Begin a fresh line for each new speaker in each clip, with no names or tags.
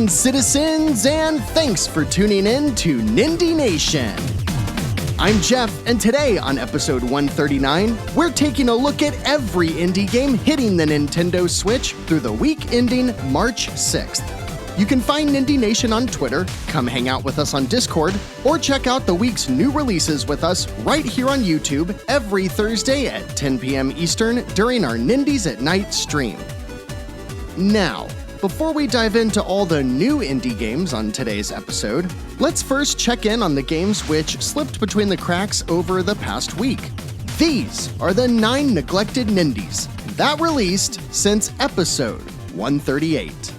Greetings, citizens, and thanks for tuning in to Nindie Nation. I'm Jeff, and today on episode 139, we're taking a look at every indie game hitting the Nintendo Switch through the week ending March 6th. You can find Nindie Nation on Twitter, come hang out with us on Discord, or check out the week's new releases with us right here on YouTube every Thursday at 10 p.m. Eastern during our Nindies at Night stream. Now, before we dive into all the new indie games on today's episode, let's first check in on the games which slipped between the cracks over the past week. These are the 9 neglected Nindies that released since episode 138.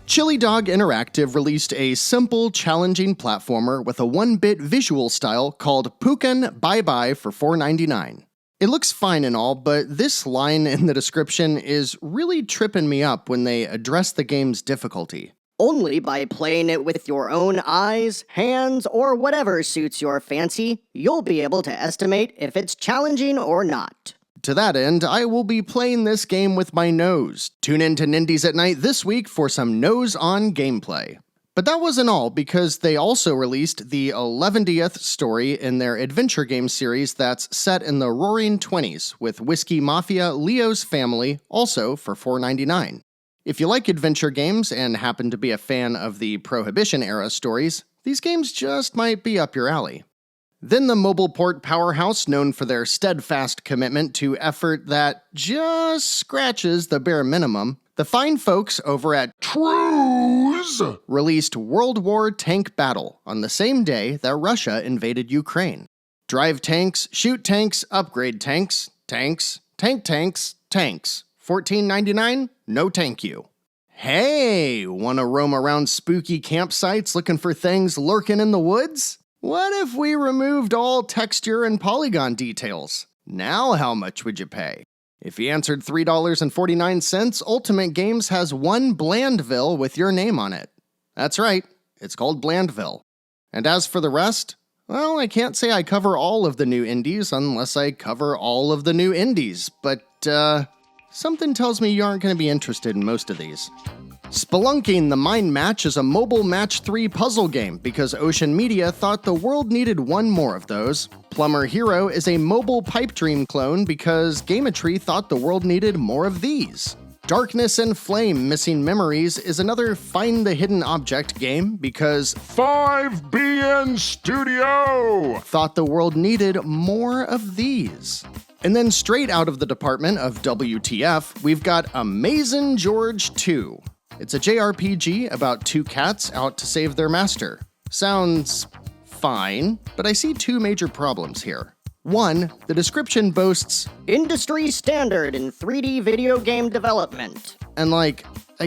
Chili Dog Interactive released a simple, challenging platformer with a 1-bit visual style called Pukan Bye Bye for $4.99. It looks fine and all, but this line in the description is really tripping me up when they address the game's difficulty.
Only by playing it with your own eyes, hands, or whatever suits your fancy, you'll be able to estimate if it's challenging or not.
To that end, I will be playing this game with my nose. Tune in to Nindies at Night this week for some nose-on gameplay. But that wasn't all, because they also released the 11th story in their adventure game series that's set in the Roaring '20s, with Whiskey Mafia Leo's Family, also for $4.99. If you like adventure games and happen to be a fan of the Prohibition-era stories, these games just might be up your alley. Then the mobile port powerhouse, known for their steadfast commitment to effort that just scratches the bare minimum, the fine folks over at Trues released World War Tank Battle on the same day that Russia invaded Ukraine. Drive tanks, shoot tanks, upgrade tanks, tanks, tanks. $14.99? No thank you. Hey, wanna roam around spooky campsites looking for things lurking in the woods? What if we removed all texture and polygon details? Now how much would you pay? If you answered $3.49, Ultimate Games has one Blandville with your name on it. That's right, it's called Blandville. And as for the rest, well, I can't say I cover all of the new indies unless I cover all of the new indies, but something tells me you aren't going to be interested in most of these. Spelunking the Mind Match is a mobile match 3 puzzle game because Ocean Media thought the world needed one more of those. Plumber Hero is a mobile Pipe Dream clone because Gametree thought the world needed more of these. Darkness and Flame Missing Memories is another Find the Hidden Object game because
5BN Studio
thought the world needed more of these. And then straight out of the department of WTF, we've got Amazing George 2. It's a JRPG about 2 cats out to save their master. Sounds fine, but I see 2 major problems here. 1, the description boasts
industry standard in 3D video game development.
And I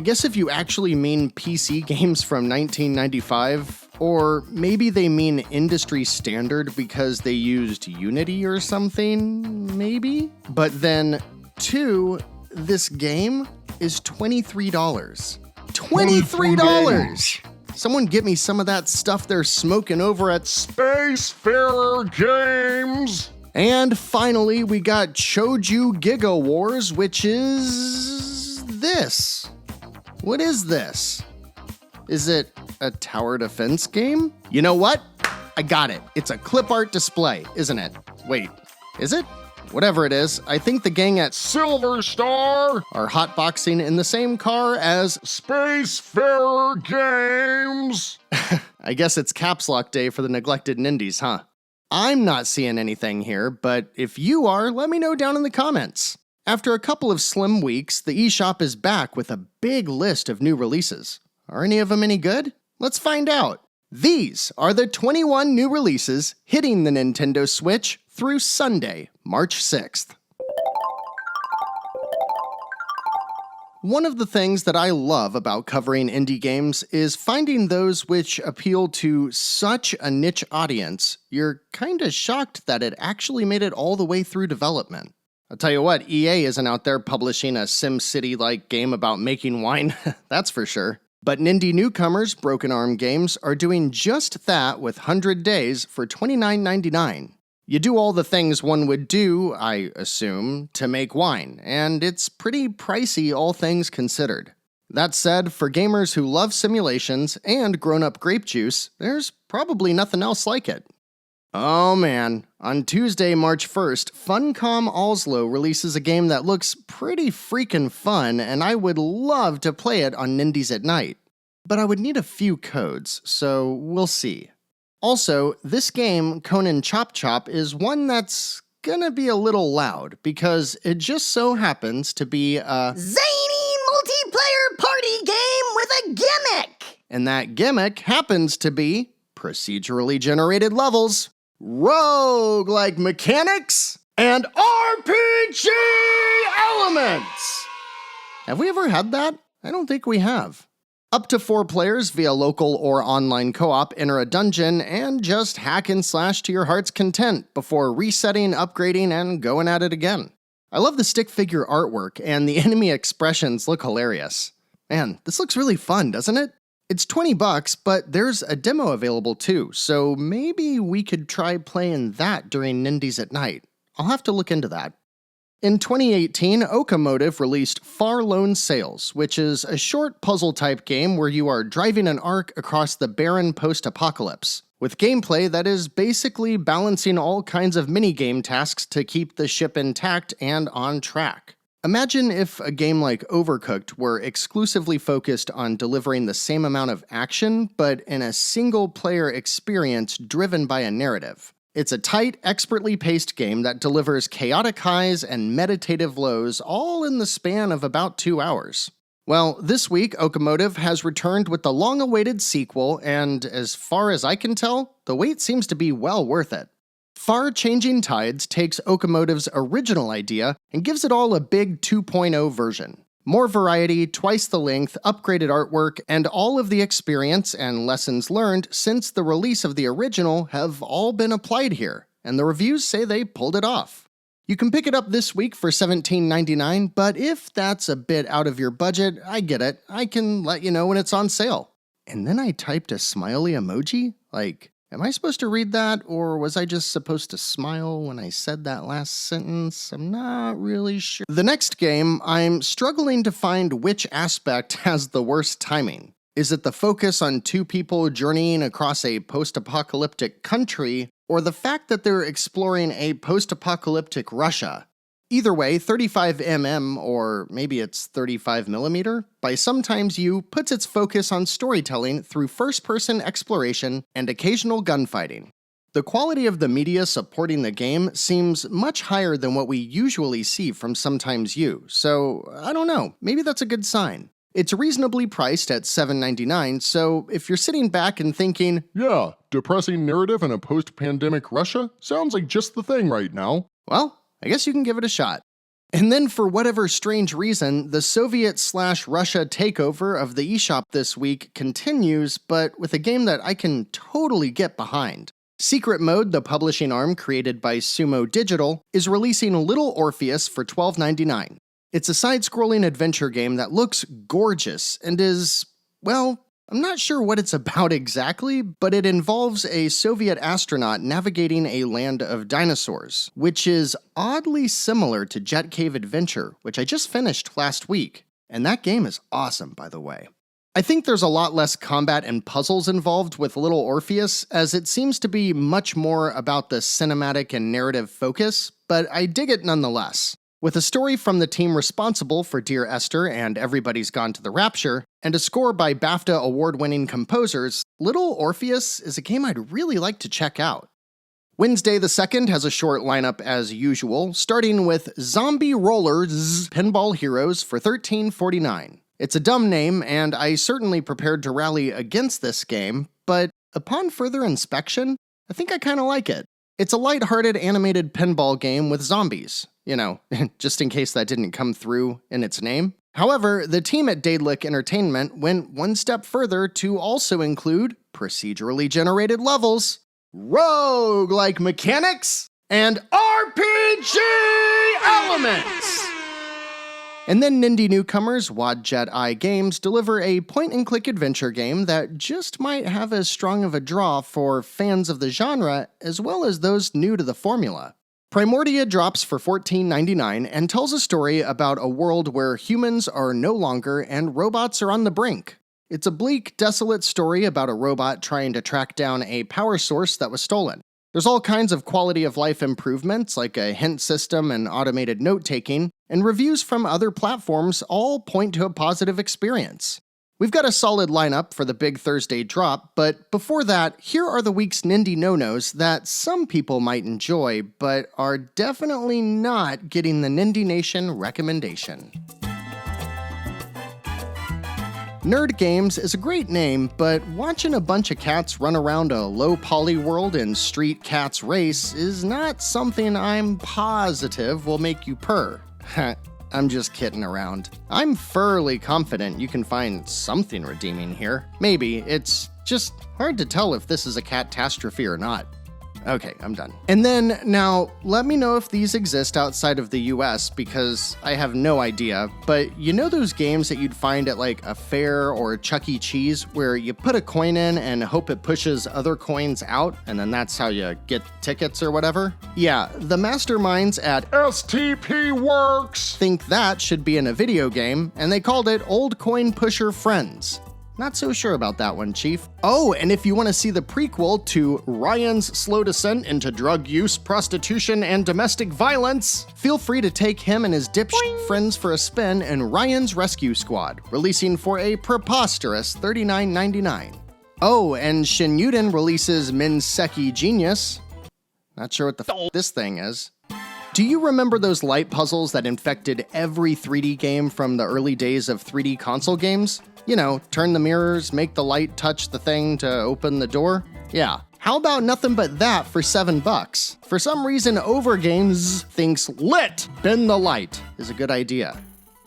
guess if you actually mean PC games from 1995, or maybe they mean industry standard because they used Unity or something, maybe? But then 2, this game is $23. $23! Someone get me some of that stuff they're smoking over at
Spacefarer Games.
And finally, we got Choju Giga Wars, which is this. What is this? Is it a tower defense game? You know what? I got it. It's a clip art display, isn't it? Wait, is it? Whatever it is, I think the gang at
Silver Star
are hotboxing in the same car as
Spacefarer Games.
I guess it's Caps Lock Day for the neglected Nindies, huh? I'm not seeing anything here, but if you are, let me know down in the comments. After a couple of slim weeks, the eShop is back with a big list of new releases. Are any of them any good? Let's find out. These are the 21 new releases hitting the Nintendo Switch through Sunday, March 6th. One of the things that I love about covering indie games is finding those which appeal to such a niche audience, you're kinda shocked that it actually made it all the way through development. I'll tell you what, EA isn't out there publishing a SimCity-like game about making wine, that's for sure. But Nindie newcomers, Broken Arm Games, are doing just that with 100 Days for $29.99. You do all the things one would do, I assume, to make wine, and it's pretty pricey all things considered. That said, for gamers who love simulations and grown-up grape juice, there's probably nothing else like it. Oh man, on Tuesday, March 1st, Funcom Oslo releases a game that looks pretty freaking fun, and I would love to play it on Nindies at Nite. But I would need a few codes, so we'll see. Also, this game, Conan Chop Chop, is one that's gonna be a little loud, because it just so happens to be a
zany multiplayer party game with a gimmick!
And that gimmick happens to be procedurally generated levels, roguelike mechanics, and RPG elements! Have we ever had that? I don't think we have. Up to 4 players via local or online co-op enter a dungeon and just hack and slash to your heart's content before resetting, upgrading, and going at it again. I love the stick figure artwork, and the enemy expressions look hilarious. Man, this looks really fun, doesn't it? It's $20, but there's a demo available too, so maybe we could try playing that during Nindies at Nite. I'll have to look into that. In 2018, Okamotive released Far Lone Sails, which is a short puzzle-type game where you are driving an ark across the barren post-apocalypse, with gameplay that is basically balancing all kinds of minigame tasks to keep the ship intact and on track. Imagine if a game like Overcooked were exclusively focused on delivering the same amount of action, but in a single-player experience driven by a narrative. It's a tight, expertly paced game that delivers chaotic highs and meditative lows all in the span of about 2 hours. Well, this week, Okamotive has returned with the long-awaited sequel, and as far as I can tell, the wait seems to be well worth it. Far Changing Tides takes Okamotive's original idea and gives it all a big 2.0 version. More variety, twice the length, upgraded artwork, and all of the experience and lessons learned since the release of the original have all been applied here, and the reviews say they pulled it off. You can pick it up this week for $17.99, but if that's a bit out of your budget, I get it. I can let you know when it's on sale. And then I typed a smiley emoji? Like, am I supposed to read that, or was I just supposed to smile when I said that last sentence? I'm not really sure. The next game, I'm struggling to find which aspect has the worst timing. Is it the focus on 2 people journeying across a post-apocalyptic country, or the fact that they're exploring a post-apocalyptic Russia? Either way, 35mm, or maybe it's 35mm, by Sometimes You puts its focus on storytelling through first-person exploration and occasional gunfighting. The quality of the media supporting the game seems much higher than what we usually see from Sometimes You, so I don't know, maybe that's a good sign. It's reasonably priced at $7.99, so if you're sitting back and thinking,
Yeah, depressing narrative in a post-pandemic Russia? Sounds like just the thing right now.
well, I guess you can give it a shot. And then for whatever strange reason, the Soviet/Russia takeover of the eShop this week continues, but with a game that I can totally get behind. Secret Mode, the publishing arm created by Sumo Digital, is releasing Little Orpheus for $12.99. It's a side-scrolling adventure game that looks gorgeous and is, well, I'm not sure what it's about exactly, but it involves a Soviet astronaut navigating a land of dinosaurs, which is oddly similar to Jet Cave Adventure, which I just finished last week. And that game is awesome, by the way. I think there's a lot less combat and puzzles involved with Little Orpheus, as it seems to be much more about the cinematic and narrative focus, but I dig it nonetheless. With a story from the team responsible for Dear Esther and Everybody's Gone to the Rapture, and a score by BAFTA award-winning composers, Little Orpheus is a game I'd really like to check out. Wednesday the 2nd has a short lineup as usual, starting with Zombie Rollers Pinball Heroes for $13.49. It's a dumb name, and I certainly prepared to rally against this game, but upon further inspection, I think I kinda like it. It's a lighthearted animated pinball game with zombies. You know, just in case that didn't come through in its name. However, the team at Daedalic Entertainment went one step further to also include procedurally generated levels, roguelike mechanics, and RPG elements! And then Nindie newcomers Wadjet Eye Games deliver a point-and-click adventure game that just might have as strong of a draw for fans of the genre as well as those new to the formula. Primordia drops for $14.99 and tells a story about a world where humans are no longer and robots are on the brink. It's a bleak, desolate story about a robot trying to track down a power source that was stolen. There's all kinds of quality of life improvements like a hint system and automated note-taking, and reviews from other platforms all point to a positive experience. We've got a solid lineup for the big Thursday drop, but before that, here are the week's Nindie no-nos that some people might enjoy, but are definitely not getting the Nindie Nation recommendation. Nerd Games is a great name, but watching a bunch of cats run around a low-poly world in Street Cats Race is not something I'm positive will make you purr. I'm just kidding around. I'm fairly confident you can find something redeeming here. Maybe, it's just hard to tell if this is a catastrophe or not. Okay, I'm done. And then, now, let me know if these exist outside of the US, because I have no idea, but you know those games that you'd find at like a fair or Chuck E. Cheese, where you put a coin in and hope it pushes other coins out, and then that's how you get tickets or whatever? Yeah, the masterminds at
STP Works
think that should be in a video game, and they called it Old Coin Pusher Friends. Not so sure about that one, Chief. Oh, and if you want to see the prequel to Ryan's Slow Descent into Drug Use, Prostitution, and Domestic Violence, feel free to take him and his dipshit friends for a spin in Ryan's Rescue Squad, releasing for a preposterous $39.99. Oh, and Shinyuden releases Minseki Genius. Not sure what the f this thing is. Do you remember those light puzzles that infected every 3D game from the early days of 3D console games? You know, turn the mirrors, make the light touch the thing to open the door? Yeah. How about nothing but that for $7? For some reason, Overgames thinks lit, bend the light is a good idea.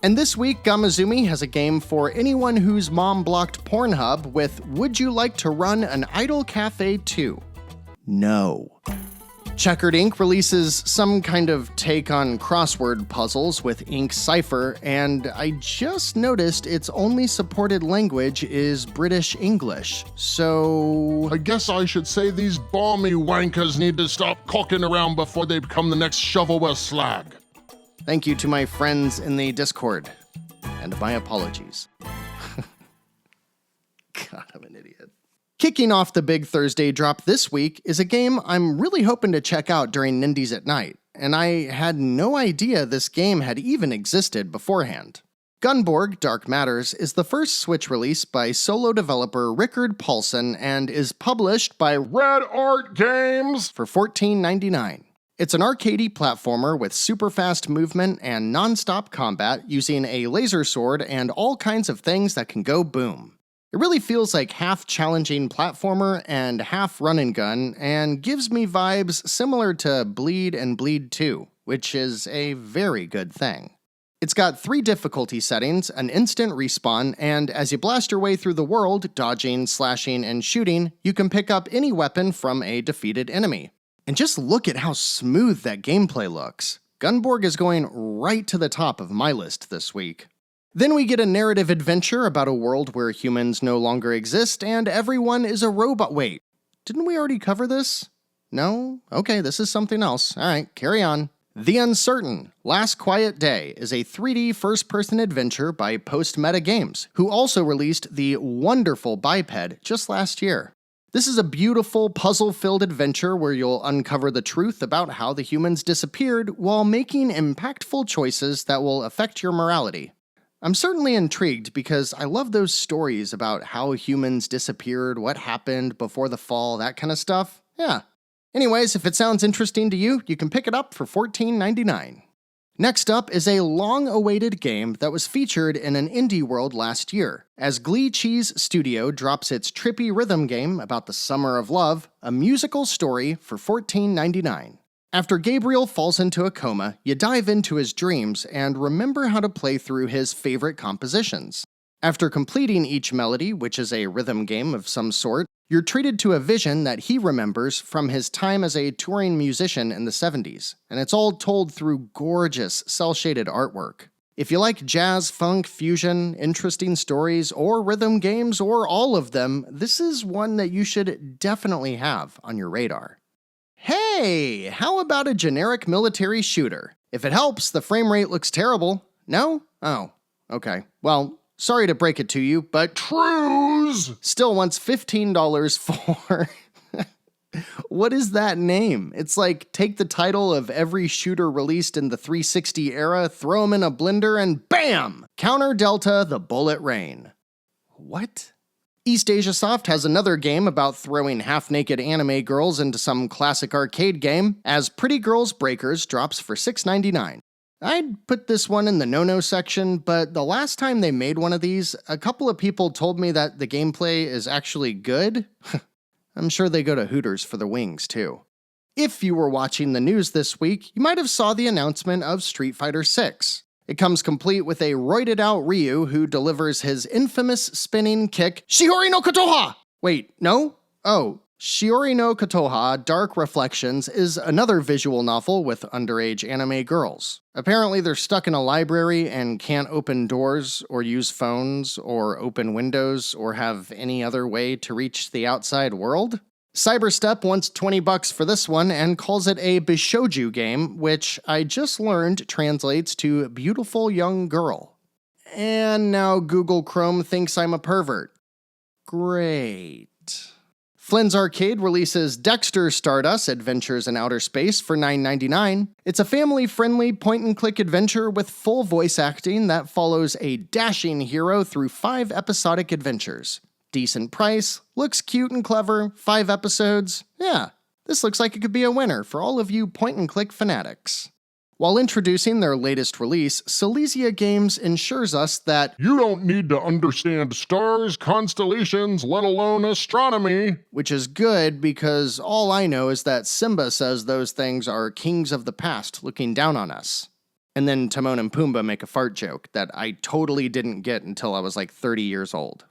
And this week, Gamazumi has a game for anyone whose mom blocked Pornhub with Would You Like to Run an Idol Cafe 2? No. Checkered Ink releases some kind of take on crossword puzzles with Ink Cipher, and I just noticed its only supported language is British English, so...
I guess I should say these balmy wankers need to stop cocking around before they become the next shovelware slag.
Thank you to my friends in the Discord, and my apologies. God, I'm an idiot. Kicking off the big Thursday drop this week is a game I'm really hoping to check out during Nindies at Night, and I had no idea this game had even existed beforehand. Gunborg Dark Matters is the first Switch release by solo developer Rickard Paulson and is published by
Red Art Games
for $14.99. It's an arcadey platformer with super fast movement and non-stop combat using a laser sword and all kinds of things that can go boom. It really feels like half challenging platformer and half run and gun, and gives me vibes similar to Bleed and Bleed 2, which is a very good thing. It's got 3 difficulty settings, an instant respawn, and as you blast your way through the world, dodging, slashing, and shooting, you can pick up any weapon from a defeated enemy. And just look at how smooth that gameplay looks. Gunborg is going right to the top of my list this week. Then we get a narrative adventure about a world where humans no longer exist and everyone is a robot. Wait, didn't we already cover this? No? Okay, this is something else. All right, carry on. The Uncertain, Last Quiet Day is a 3D first-person adventure by Post Meta Games, who also released the wonderful Biped just last year. This is a beautiful, puzzle-filled adventure where you'll uncover the truth about how the humans disappeared while making impactful choices that will affect your morality. I'm certainly intrigued because I love those stories about how humans disappeared, what happened before the fall, that kind of stuff. Yeah. Anyways, if it sounds interesting to you, you can pick it up for $14.99. Next up is a long-awaited game that was featured in an indie world last year, as Glee Cheese Studio drops its trippy rhythm game about the summer of love, a musical story for $14.99. After Gabriel falls into a coma, you dive into his dreams and remember how to play through his favorite compositions. After completing each melody, which is a rhythm game of some sort, you're treated to a vision that he remembers from his time as a touring musician in the 70s, and it's all told through gorgeous, cel-shaded artwork. If you like jazz, funk, fusion, interesting stories, or rhythm games, or all of them, this is one that you should definitely have on your radar. Hey, how about a generic military shooter? If it helps, the frame rate looks terrible. No? Oh, okay. Well, sorry to break it to you, but
Trues!
still wants $15 for... What is that name? It's like, take the title of every shooter released in the 360 era, throw them in a blender, and BAM! Counter Delta the Bullet Rain. What? East Asia Soft has another game about throwing half-naked anime girls into some classic arcade game, as Pretty Girls Breakers drops for $6.99. I'd put this one in the no-no section, but the last time they made one of these, a couple of people told me that the gameplay is actually good. I'm sure they go to Hooters for the wings, too. If you were watching the news this week, you might have saw the announcement of Street Fighter VI. It comes complete with a roided-out Ryu who delivers his infamous spinning kick, Shiori no Kotoha! Wait, no? Oh, Shiori no Kotoha Dark Reflections is another visual novel with underage anime girls. Apparently they're stuck in a library and can't open doors or use phones or open windows or have any other way to reach the outside world. Cyberstep wants $20 for this one and calls it a Bishoujo game, which I just learned translates to beautiful young girl. And now Google Chrome thinks I'm a pervert. Great. Flynn's Arcade releases Dexter Stardust Adventures in Outer Space for $9.99. It's a family-friendly point-and-click adventure with full voice acting that follows a dashing hero through 5 episodic adventures. Decent price, looks cute and clever, 5 episodes. Yeah, this looks like it could be a winner for all of you point-and-click fanatics. While introducing their latest release, Silesia Games ensures us that
You don't need to understand stars, constellations, let alone astronomy.
which is good because all I know is that Simba says those things are kings of the past looking down on us. And then Timon and Pumbaa make a fart joke that I totally didn't get until I was like 30 years old.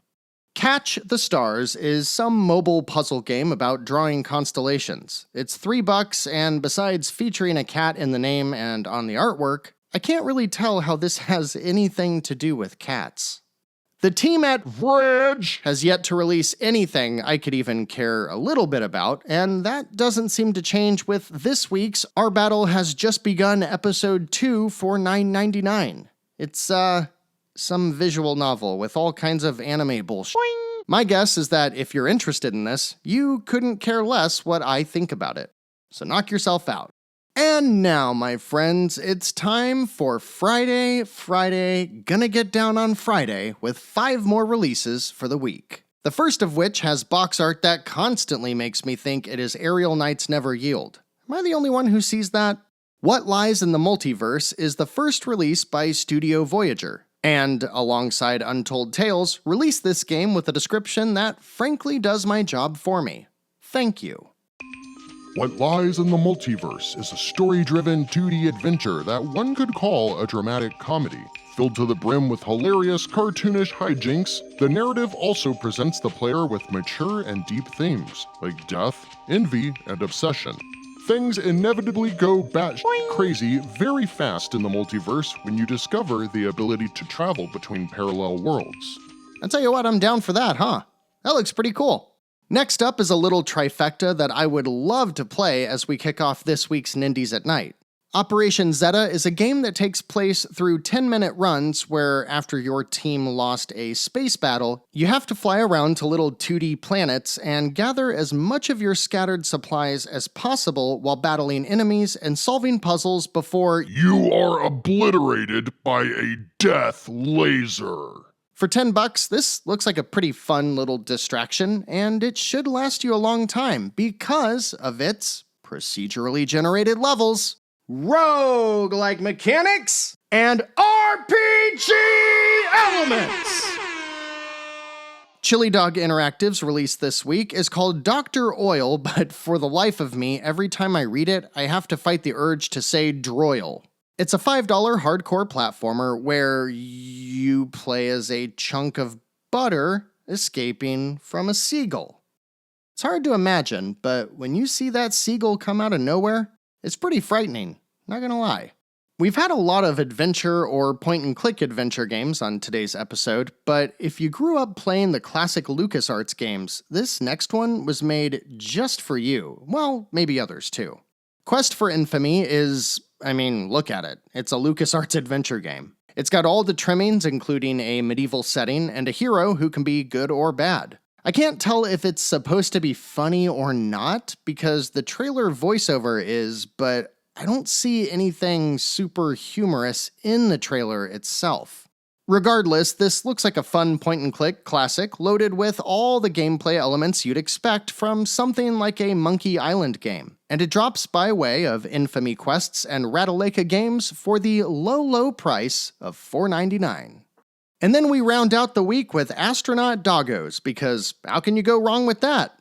Catch the Stars is some mobile puzzle game about drawing constellations. It's $3, and besides featuring a cat in the name and on the artwork, I can't really tell how this has anything to do with cats. The team at
Reg!
has yet to release anything I could even care a little bit about, and that doesn't seem to change with this week's Our Battle Has Just Begun Episode 2 for $9.99. It's, some visual novel with all kinds of anime bullshit. My guess is that if you're interested in this, you couldn't care less what I think about it. So knock yourself out. And now, my friends, it's time for Friday, gonna get down on Friday with 5 more releases for the week. The first of which has box art that constantly makes me think it is Aerial Knights Never Yield. Am I the only one who sees that? What Lies in the Multiverse is the first release by Studio Voyager, and, alongside Untold Tales, released this game with a description that frankly does my job for me. Thank you.
What Lies in the Multiverse is a story-driven 2D adventure that one could call a dramatic comedy. Filled to the brim with hilarious, cartoonish hijinks, the narrative also presents the player with mature and deep themes, like death, envy, and obsession. Things inevitably go batshit crazy very fast in the multiverse when you discover the ability to travel between parallel worlds.
I tell you what, I'm down for that, huh? That looks pretty cool. Next up is a little trifecta that I would love to play as we kick off this week's Nindies at Night. Operation Zeta is a game that takes place through 10-minute runs where, after your team lost a space battle, you have to fly around to little 2D planets and gather as much of your scattered supplies as possible while battling enemies and solving puzzles before
You are obliterated by a death laser.
For $10, this looks like a pretty fun little distraction, and it should last you a long time because of its procedurally generated levels, roguelike mechanics, and RPG elements! Chili Dog Interactive's release this week is called Dr. Oil, but for the life of me, every time I read it, I have to fight the urge to say Droil. It's a $5 hardcore platformer where you play as a chunk of butter escaping from a seagull. It's hard to imagine, but when you see that seagull come out of nowhere, it's pretty frightening, not gonna lie. We've had a lot of adventure or point-and-click adventure games on today's episode, but if you grew up playing the classic LucasArts games, this next one was made just for you. Well, maybe others too. Quest for Infamy is, look at it. It's a LucasArts adventure game. It's got all the trimmings, including a medieval setting and a hero who can be good or bad. I can't tell if it's supposed to be funny or not, because the trailer voiceover is, but I don't see anything super humorous in the trailer itself. Regardless, this looks like a fun point-and-click classic loaded with all the gameplay elements you'd expect from something like a Monkey Island game, and it drops by way of Infamy quests and Ratalaika games for the low price of $4.99. And then we round out the week with Astronaut Doggos, because how can you go wrong with that?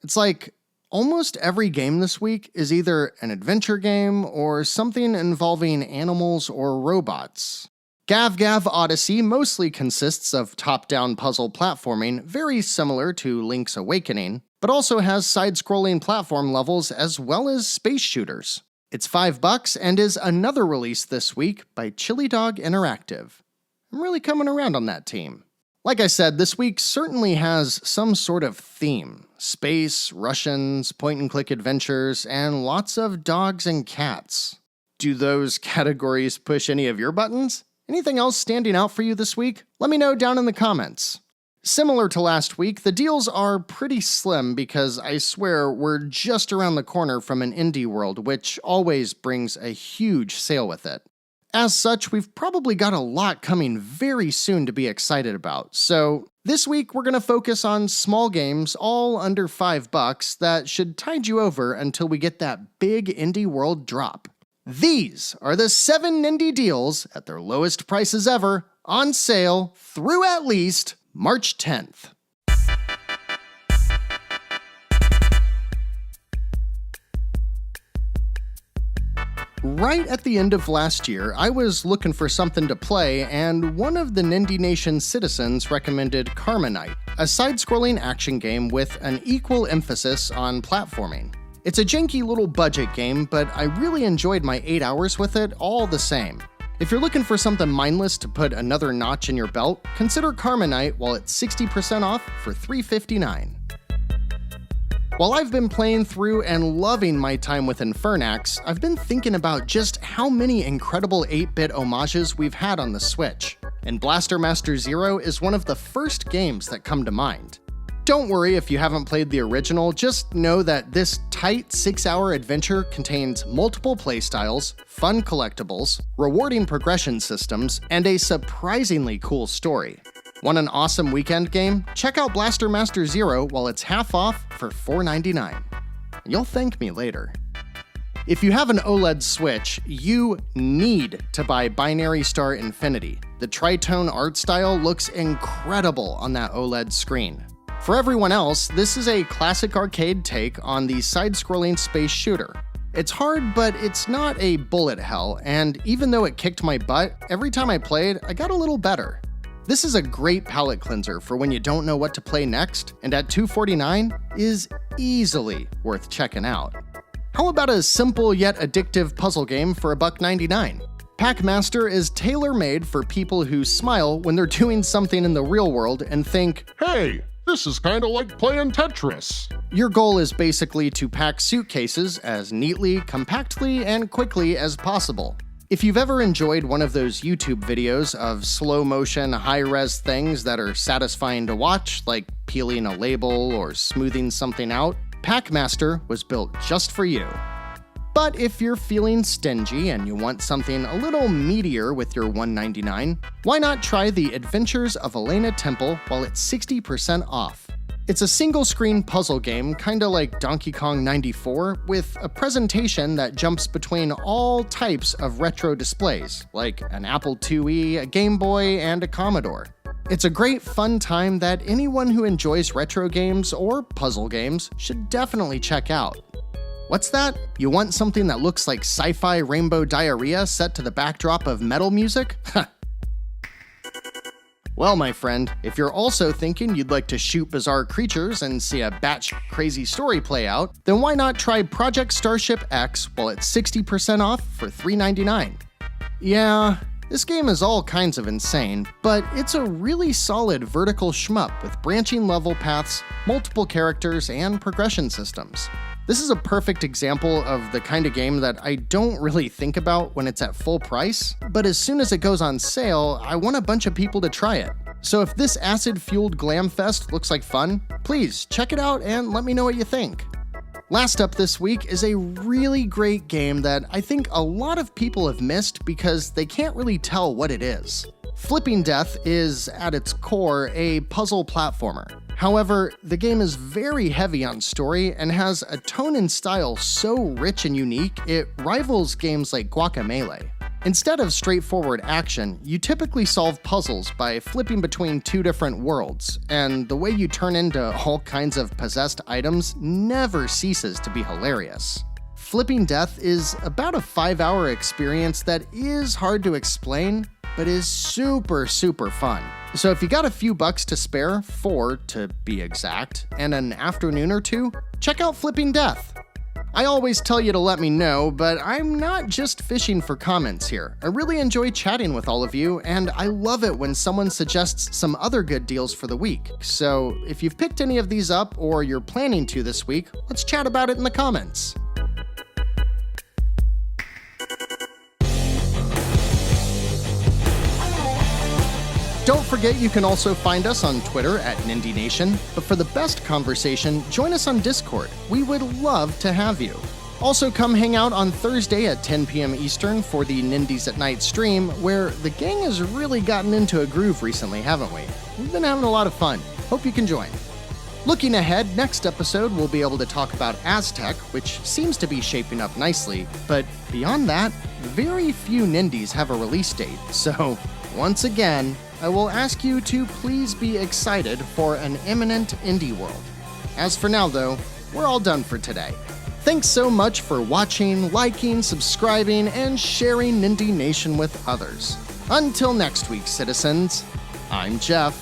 It's like almost every game this week is either an adventure game or something involving animals or robots. Gav Gav Odyssey mostly consists of top-down puzzle platforming, very similar to Link's Awakening, but also has side-scrolling platform levels as well as space shooters. It's $5 and is another release this week by Chili Dog Interactive. I'm really coming around on that team. Like I said, this week certainly has some sort of theme. Space, Russians, point-and-click adventures, and lots of dogs and cats. Do those categories push any of your buttons? Anything else standing out for you this week? Let me know down in the comments. Similar to last week, the deals are pretty slim because I swear we're just around the corner from an indie world, which always brings a huge sale with it. As such, we've probably got a lot coming very soon to be excited about, so this week we're going to focus on small games all under $5 that should tide you over until we get that big indie world drop. These are the 7 Nindie deals at their lowest prices ever, on sale through at least March 10th. Right at the end of last year, I was looking for something to play, and one of the Nindie Nation citizens recommended Nite, a side-scrolling action game with an equal emphasis on platforming. It's a janky little budget game, but I really enjoyed my 8 hours with it all the same. If you're looking for something mindless to put another notch in your belt, consider Nite while it's 60% off for $3.59. While I've been playing through and loving my time with Infernax, I've been thinking about just how many incredible 8-bit homages we've had on the Switch, and Blaster Master Zero is one of the first games that come to mind. Don't worry if you haven't played the original, just know that this tight 6-hour adventure contains multiple playstyles, fun collectibles, rewarding progression systems, and a surprisingly cool story. Want an awesome weekend game? Check out Blaster Master Zero while it's half off for $4.99. You'll thank me later. If you have an OLED Switch, you need to buy Binary Star Infinity. The tritone art style looks incredible on that OLED screen. For everyone else, this is a classic arcade take on the side-scrolling space shooter. It's hard, but it's not a bullet hell, and even though it kicked my butt, every time I played, I got a little better. This is a great palate cleanser for when you don't know what to play next, and at $2.49 is easily worth checking out. How about a simple yet addictive puzzle game for $1.99? Packmaster is tailor-made for people who smile when they're doing something in the real world and think,
Hey, this is kinda like playing Tetris.
Your goal is basically to pack suitcases as neatly, compactly, and quickly as possible. If you've ever enjoyed one of those YouTube videos of slow-motion, high-res things that are satisfying to watch, like peeling a label or smoothing something out, Packmaster was built just for you. But if you're feeling stingy and you want something a little meatier with your $1.99, why not try The Adventures of Elena Temple while it's 60% off? It's a single-screen puzzle game, kinda like Donkey Kong 94, with a presentation that jumps between all types of retro displays, like an Apple IIe, a Game Boy, and a Commodore. It's a great fun time that anyone who enjoys retro games or puzzle games should definitely check out. What's that? You want something that looks like sci-fi rainbow diarrhea set to the backdrop of metal music? Well, my friend, if you're also thinking you'd like to shoot bizarre creatures and see a batch crazy story play out, then why not try Project Starship X while it's 60% off for $3.99? Yeah, this game is all kinds of insane, but it's a really solid vertical shmup with branching level paths, multiple characters, and progression systems. This is a perfect example of the kind of game that I don't really think about when it's at full price, but as soon as it goes on sale, I want a bunch of people to try it. So if this acid-fueled glam fest looks like fun, please check it out and let me know what you think. Last up this week is a really great game that I think a lot of people have missed because they can't really tell what it is. Flipping Death is, at its core, a puzzle platformer. However, the game is very heavy on story and has a tone and style so rich and unique, it rivals games like Guacamelee. Instead of straightforward action, you typically solve puzzles by flipping between two different worlds, and the way you turn into all kinds of possessed items never ceases to be hilarious. Flipping Death is about a 5-hour experience that is hard to explain, but is super fun. So if you got a few bucks to spare, 4 to be exact, and an afternoon or two, check out Flipping Death. I always tell you to let me know, but I'm not just fishing for comments here. I really enjoy chatting with all of you, and I love it when someone suggests some other good deals for the week. So if you've picked any of these up or you're planning to this week, let's chat about it in the comments. Don't forget you can also find us on Twitter at Nindie Nation, but for the best conversation, join us on Discord. We would love to have you. Also come hang out on Thursday at 10 p.m. Eastern for the Nindies at Night stream, where the gang has really gotten into a groove recently, haven't we? We've been having a lot of fun. Hope you can join. Looking ahead, next episode we'll be able to talk about Aztec, which seems to be shaping up nicely, but beyond that, very few Nindies have a release date, so once again, I will ask you to please be excited for an imminent indie world. As for now, though, we're all done for today. Thanks so much for watching, liking, subscribing, and sharing Nindie Nation with others. Until next week, citizens, I'm Jeff.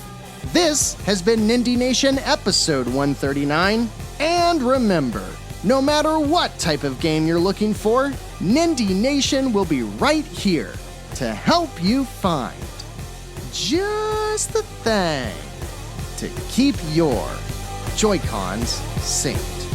This has been Nindie Nation episode 139. And remember, no matter what type of game you're looking for, Nindie Nation will be right here to help you find just the thing to keep your Joy-Cons synced.